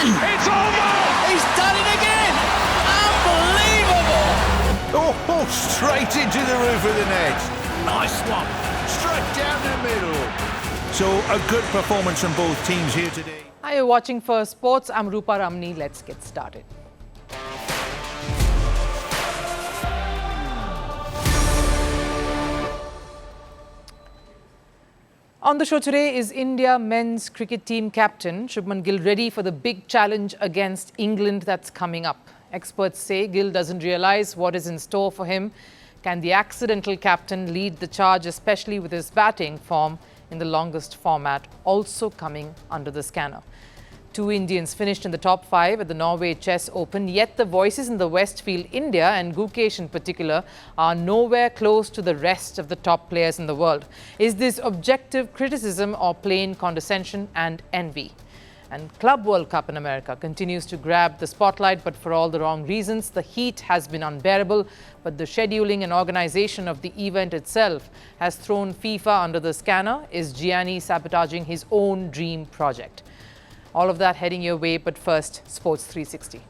It's over! He's done it again! Unbelievable! Oh, straight into the roof of the net. Nice one. Straight down the middle. So a good performance from both teams here today. Hi, you're watching Firstpost. I'm Rupha Ramani. Let's get started. On the show today is India men's cricket team captain Shubman Gill ready for the big challenge against England that's coming up. Experts say Gill doesn't realize what is in store for him. Can the accidental captain lead the charge, especially with his batting form in the longest format also coming under the scanner? Two Indians finished in the top 5 at the Norway Chess Open, yet the voices in the West feel India, and Gukesh in particular, are nowhere close to the rest of the top players in the world. Is this objective criticism or plain condescension and envy? And Club World Cup in America continues to grab the spotlight, but for all the wrong reasons. The heat has been unbearable, but the scheduling and organization of the event itself has thrown FIFA under the scanner. Is Gianni sabotaging his own dream project? All of that heading your way, but first, Sports 360.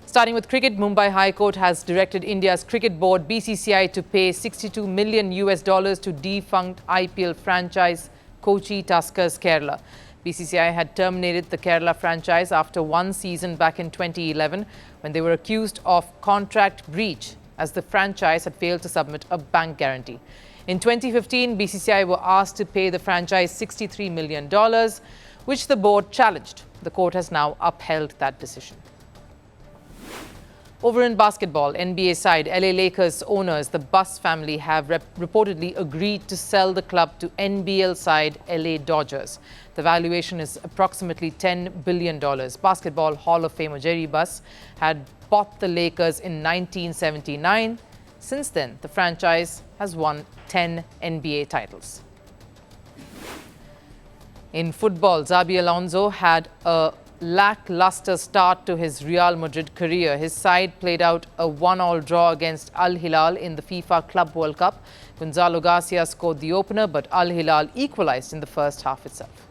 Starting with cricket, Mumbai High Court has directed India's cricket board BCCI to pay $62 million to defunct IPL franchise Kochi Tuskers Kerala. BCCI had terminated the Kerala franchise after one season back in 2011 when they were accused of contract breach as the franchise had failed to submit a bank guarantee. In 2015, BCCI were asked to pay the franchise $63 million, which the board challenged. The court has now upheld that decision. Over in basketball, NBA side LA Lakers owners, the Buss family, have reportedly agreed to sell the club to NBL side LA Dodgers. The valuation is approximately $10 billion. Basketball Hall of Famer Jerry Buss had bought the Lakers in 1979. Since then, the franchise has won 10 NBA titles. In football, Xabi Alonso had a lackluster start to his Real Madrid career. His side played out a 1-1 draw against Al Hilal in the FIFA Club World Cup. Gonzalo Garcia scored the opener, but Al Hilal equalized in the first half itself.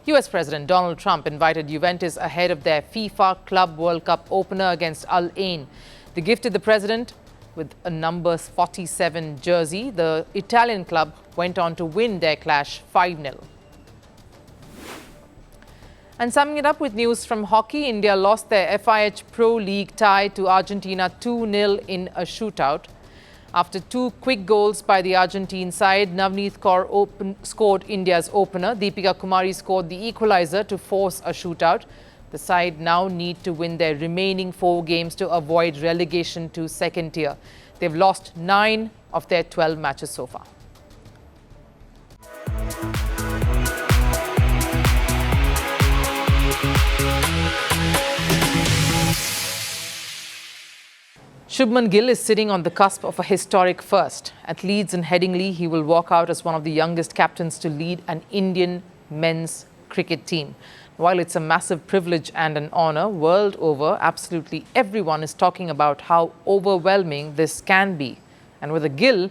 US President Donald Trump invited Juventus ahead of their FIFA Club World Cup opener against Al Ain. They gifted the president with a number 47 jersey. The Italian club went on to win their clash 5-0. And summing it up with news from hockey, India lost their FIH Pro League tie to Argentina 2-0 in a shootout. After two quick goals by the Argentine side, Navneet Kaur scored India's opener. Deepika Kumari scored the equalizer to force a shootout. The side now need to win their remaining 4 games to avoid relegation to second tier. They've lost 9 of their 12 matches so far. Shubman Gill is sitting on the cusp of a historic first. At Leeds and Headingley, he will walk out as one of the youngest captains to lead an Indian men's cricket team. While it's a massive privilege and an honour, world over, absolutely everyone is talking about how overwhelming this can be, and whether Gill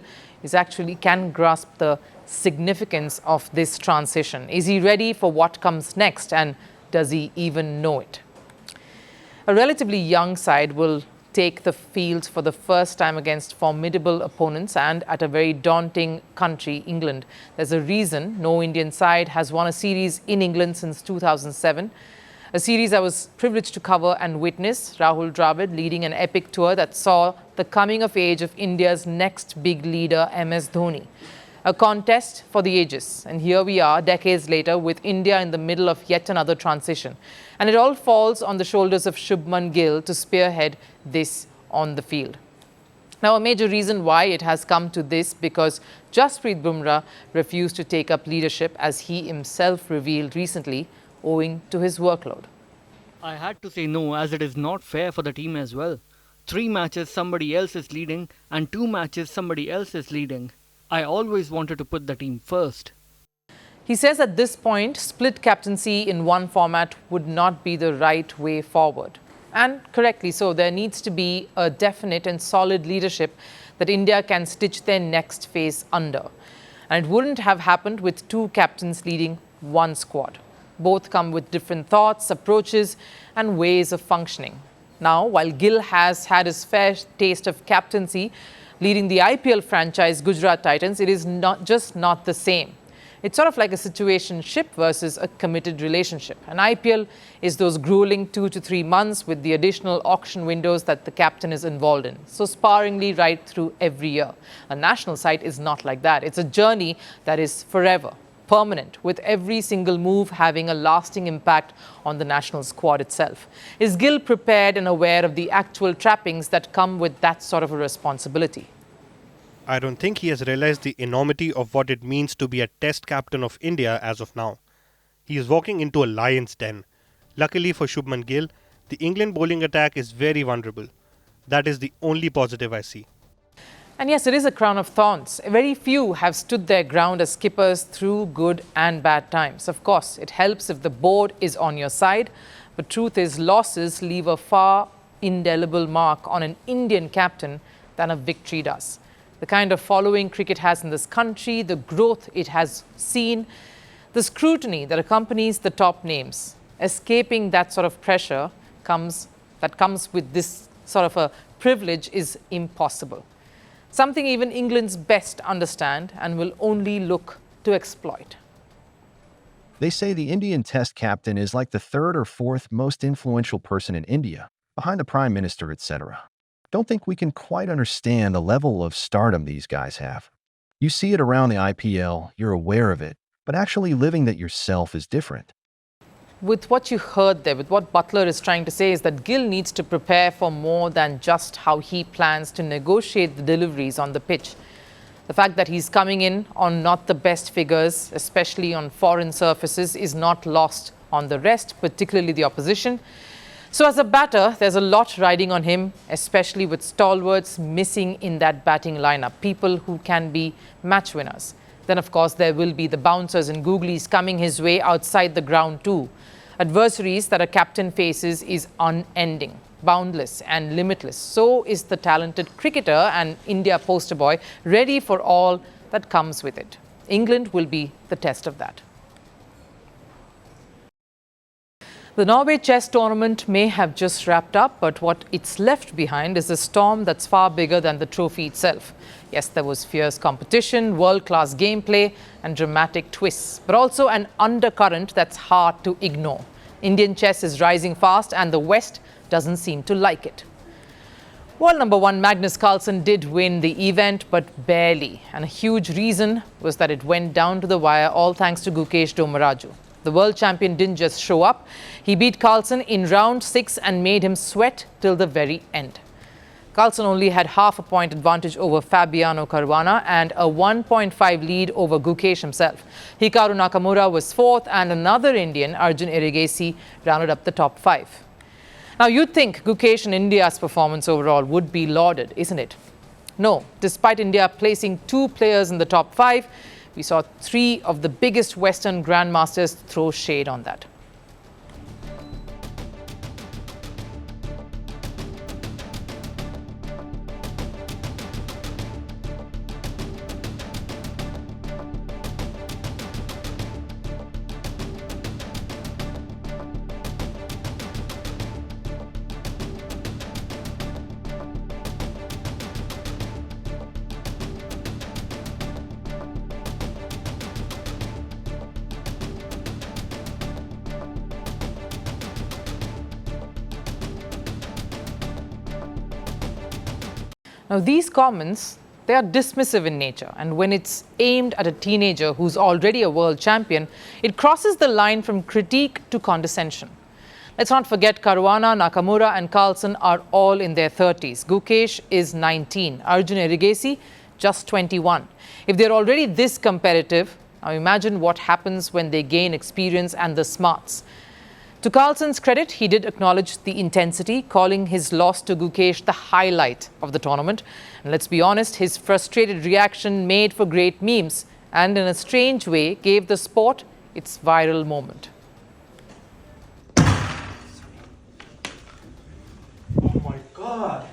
can grasp the significance of this transition. Is he ready for what comes next, and does he even know it? A relatively young side will take the field for the first time against formidable opponents and at a very daunting country, England. There's a reason no Indian side has won a series in England since 2007. A series I was privileged to cover and witness, Rahul Dravid leading an epic tour that saw the coming of age of India's next big leader, MS Dhoni. A contest for the ages. And here we are, decades later, with India in the middle of yet another transition. And it all falls on the shoulders of Shubman Gill to spearhead this on the field. Now, a major reason why it has come to this, because Jasprit Bumrah refused to take up leadership, as he himself revealed recently, owing to his workload. I had to say no, as it is not fair for the team as well. 3 matches somebody else is leading and 2 matches somebody else is leading. I always wanted to put the team first. He says at this point, split captaincy in one format would not be the right way forward. And correctly so, there needs to be a definite and solid leadership that India can stitch their next phase under. And it wouldn't have happened with 2 captains leading one squad. Both come with different thoughts, approaches, and ways of functioning. Now, while Gill has had his fair taste of captaincy, leading the IPL franchise Gujarat Titans, it is not the same. It's sort of like a situationship versus a committed relationship. An IPL is those grueling 2 to 3 months with the additional auction windows that the captain is involved in. So sparingly right through every year. A national side is not like that. It's a journey that is forever, permanent, with every single move having a lasting impact on the national squad itself. Is Gill prepared and aware of the actual trappings that come with that sort of a responsibility? I don't think he has realized the enormity of what it means to be a test captain of India as of now. He is walking into a lion's den. Luckily for Shubman Gill, the England bowling attack is very vulnerable. That is the only positive I see. And yes, it is a crown of thorns. Very few have stood their ground as skippers through good and bad times. Of course, it helps if the board is on your side. But truth is, losses leave a far indelible mark on an Indian captain than a victory does. The kind of following cricket has in this country, the growth it has seen, the scrutiny that accompanies the top names. Escaping that sort of pressure comes with this sort of a privilege is impossible. Something even England's best understand and will only look to exploit. They say the Indian Test captain is like the third or fourth most influential person in India, behind the Prime Minister, etc. Don't think we can quite understand the level of stardom these guys have. You see it around the IPL, you're aware of it, but actually living that yourself is different. With what you heard there, with what Buttler is trying to say, is that Gill needs to prepare for more than just how he plans to negotiate the deliveries on the pitch. The fact that he's coming in on not the best figures, especially on foreign surfaces, is not lost on the rest, particularly the opposition. So as a batter, there's a lot riding on him, especially with stalwarts missing in that batting lineup, people who can be match winners. Then, of course, there will be the bouncers and googlies coming his way outside the ground too. Adversaries that a captain faces is unending, boundless and limitless. So is the talented cricketer and India poster boy ready for all that comes with it. England will be the test of that. The Norway chess tournament may have just wrapped up, but what it's left behind is a storm that's far bigger than the trophy itself. Yes, there was fierce competition, world-class gameplay and dramatic twists, but also an undercurrent that's hard to ignore. Indian chess is rising fast and the West doesn't seem to like it. World number 1 Magnus Carlsen did win the event, but barely. And a huge reason was that it went down to the wire, all thanks to Gukesh Dommaraju. The world champion didn't just show up. He beat Carlsen in round 6 and made him sweat till the very end. Carlsen only had half a point advantage over Fabiano Caruana and a 1.5 lead over Gukesh himself. Hikaru Nakamura was 4th and another Indian, Arjun Erigesi, rounded up the top 5. Now you'd think Gukesh and India's performance overall would be lauded, isn't it? No, despite India placing 2 players in the top 5, we saw 3 of the biggest Western grandmasters throw shade on that. Now, these comments, they are dismissive in nature, and when it's aimed at a teenager who's already a world champion, it crosses the line from critique to condescension. Let's not forget Caruana, Nakamura and Carlsen are all in their 30s. Gukesh is 19, Arjun Erigesi just 21. If they're already this competitive, now imagine what happens when they gain experience and the smarts. To Carlsen's credit, he did acknowledge the intensity, calling his loss to Gukesh the highlight of the tournament. And let's be honest, his frustrated reaction made for great memes and in a strange way gave the sport its viral moment. Oh my God.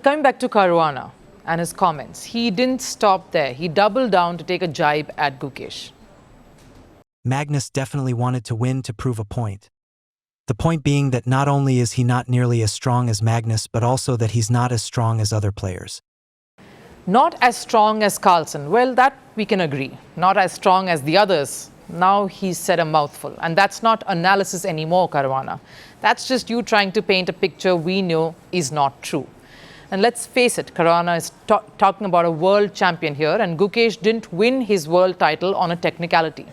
coming back to Caruana and his comments, he didn't stop there. He doubled down to take a jibe at Gukesh. Magnus definitely wanted to win to prove a point. The point being that not only is he not nearly as strong as Magnus, but also that he's not as strong as other players. Not as strong as Carlsen. Well, that we can agree. Not as strong as the others. Now he's said a mouthful. And that's not analysis anymore, Caruana. That's just you trying to paint a picture we know is not true. And let's face it, Caruana is talking about a world champion here, and Gukesh didn't win his world title on a technicality.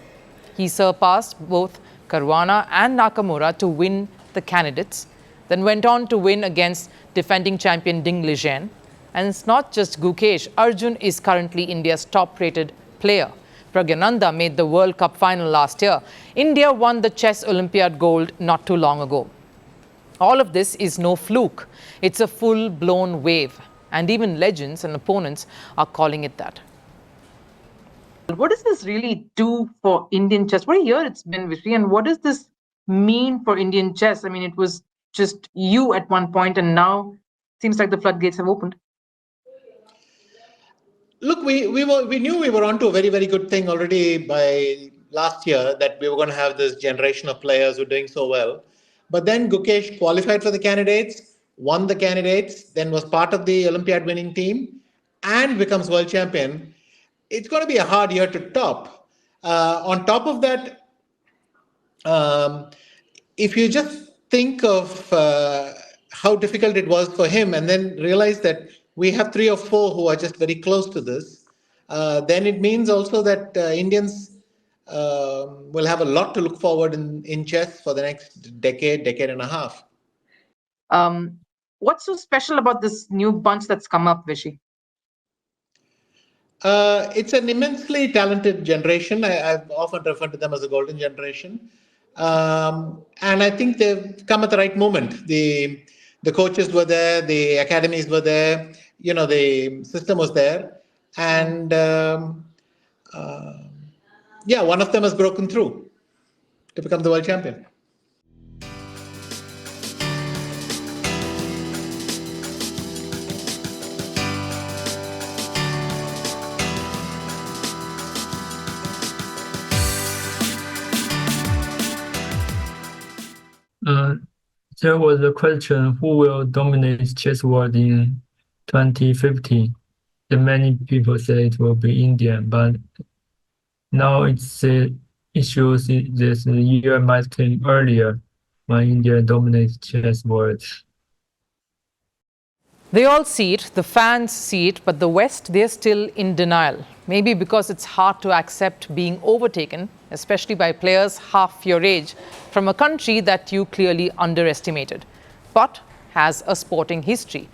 He surpassed both Caruana and Nakamura to win the candidates, then went on to win against defending champion Ding Lijian. And it's not just Gukesh. Arjun is currently India's top-rated player. Pragyananda made the World Cup final last year. India won the Chess Olympiad gold not too long ago. All of this is no fluke. It's a full-blown wave. And even legends and opponents are calling it that. What does this really do for Indian chess? What a year it's been, Vishy, and what does this mean for Indian chess? I mean, it was just you at one point, and now it seems like the floodgates have opened. Look, we knew we were onto a very, very good thing already by last year, that we were going to have this generation of players who are doing so well. But then Gukesh qualified for the candidates, won the candidates, then was part of the Olympiad winning team, and becomes world champion. It's going to be a hard year to top. On top of that, if you just think of how difficult it was for him, and then realize that we have 3 or 4 who are just very close to this, then it means also that Indians will have a lot to look forward in chess for the next decade and a half. What's so special about this new bunch that's come up, Vishy? It's an immensely talented generation. I've often referred to them as a golden generation. And I think they've come at the right moment. The coaches were there, the academies were there, the system was there. And one of them has broken through to become the world champion. There was a question, who will dominate chess world in 2050? And many people say it will be India, but now it shows this year might came earlier when India dominates chess world. They all see it, the fans see it, but the West, they're still in denial. Maybe because it's hard to accept being overtaken, especially by players half your age, from a country that you clearly underestimated, but has a sporting history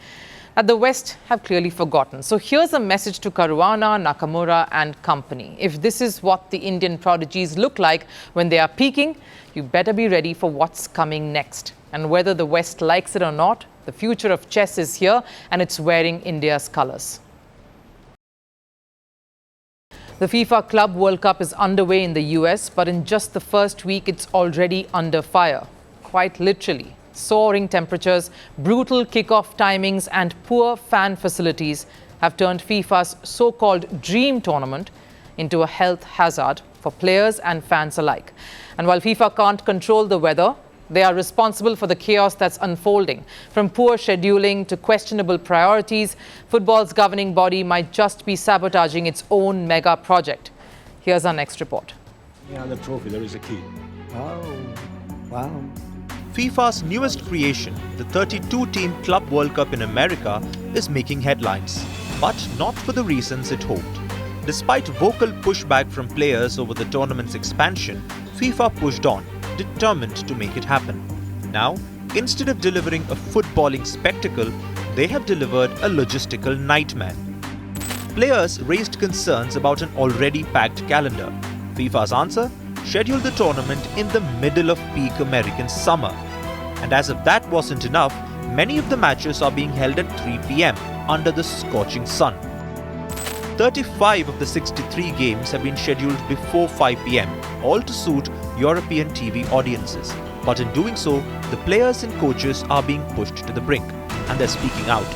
that the West have clearly forgotten. So here's a message to Caruana, Nakamura and company. If this is what the Indian prodigies look like when they are peaking, you better be ready for what's coming next. And whether the West likes it or not, the future of chess is here and it's wearing India's colours. The FIFA Club World Cup is underway in the US, but in just the first week, it's already under fire. Quite literally. Soaring temperatures, brutal kickoff timings and poor fan facilities have turned FIFA's so-called dream tournament into a health hazard for players and fans alike. And while FIFA can't control the weather, they are responsible for the chaos that's unfolding. From poor scheduling to questionable priorities, football's governing body might just be sabotaging its own mega project. Here's our next report. Yeah, the trophy, there is a key. Oh, wow. FIFA's newest creation, the 32-team Club World Cup in America, is making headlines, but not for the reasons it hoped. Despite vocal pushback from players over the tournament's expansion, FIFA pushed on, determined to make it happen. Now, instead of delivering a footballing spectacle, they have delivered a logistical nightmare. Players raised concerns about an already packed calendar. FIFA's answer? Schedule the tournament in the middle of peak American summer. And as if that wasn't enough, many of the matches are being held at 3 p.m. under the scorching sun. 35 of the 63 games have been scheduled before 5 p.m., all to suit European TV audiences. But in doing so, the players and coaches are being pushed to the brink, and they're speaking out.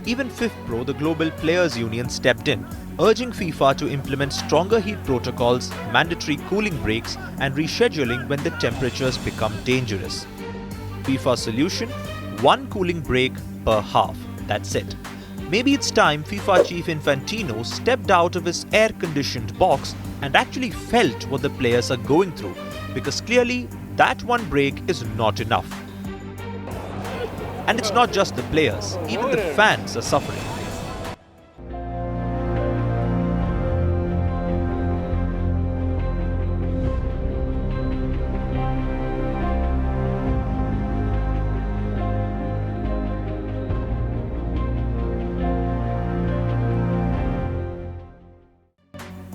Even FIFPro, the global players union, stepped in, urging FIFA to implement stronger heat protocols, mandatory cooling breaks and rescheduling when the temperatures become dangerous. FIFA's solution? One cooling break per half. That's it. Maybe it's time FIFA chief Infantino stepped out of his air-conditioned box and actually felt what the players are going through, because clearly that one break is not enough. And it's not just the players, even the fans are suffering.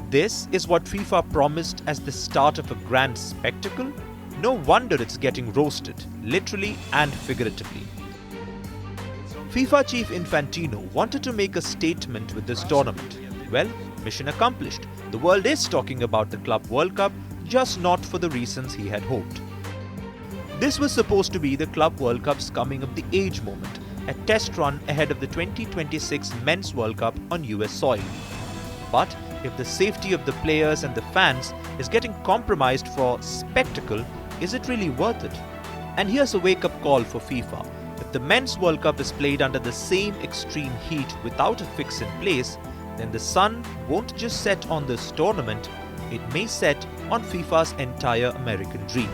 This is what FIFA promised as the start of a grand spectacle? No wonder it's getting roasted, literally and figuratively. FIFA chief Infantino wanted to make a statement with this tournament. Well, mission accomplished. The world is talking about the Club World Cup, just not for the reasons he had hoped. This was supposed to be the Club World Cup's coming of the age moment, a test run ahead of the 2026 Men's World Cup on US soil. But if the safety of the players and the fans is getting compromised for spectacle, is it really worth it? And here's a wake-up call for FIFA. If the Men's World Cup is played under the same extreme heat without a fix in place, then the sun won't just set on this tournament, it may set on FIFA's entire American dream.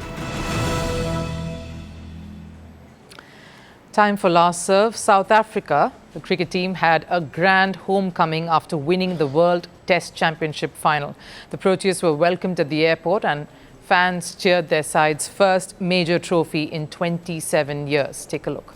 Time for last serve. South Africa, the cricket team had a grand homecoming after winning the World Test Championship final. The Proteas were welcomed at the airport and fans cheered their side's first major trophy in 27 years. Take a look.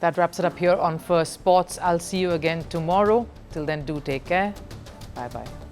That wraps it up here on First Sports. I'll see you again tomorrow. Till then, do take care. Bye-bye.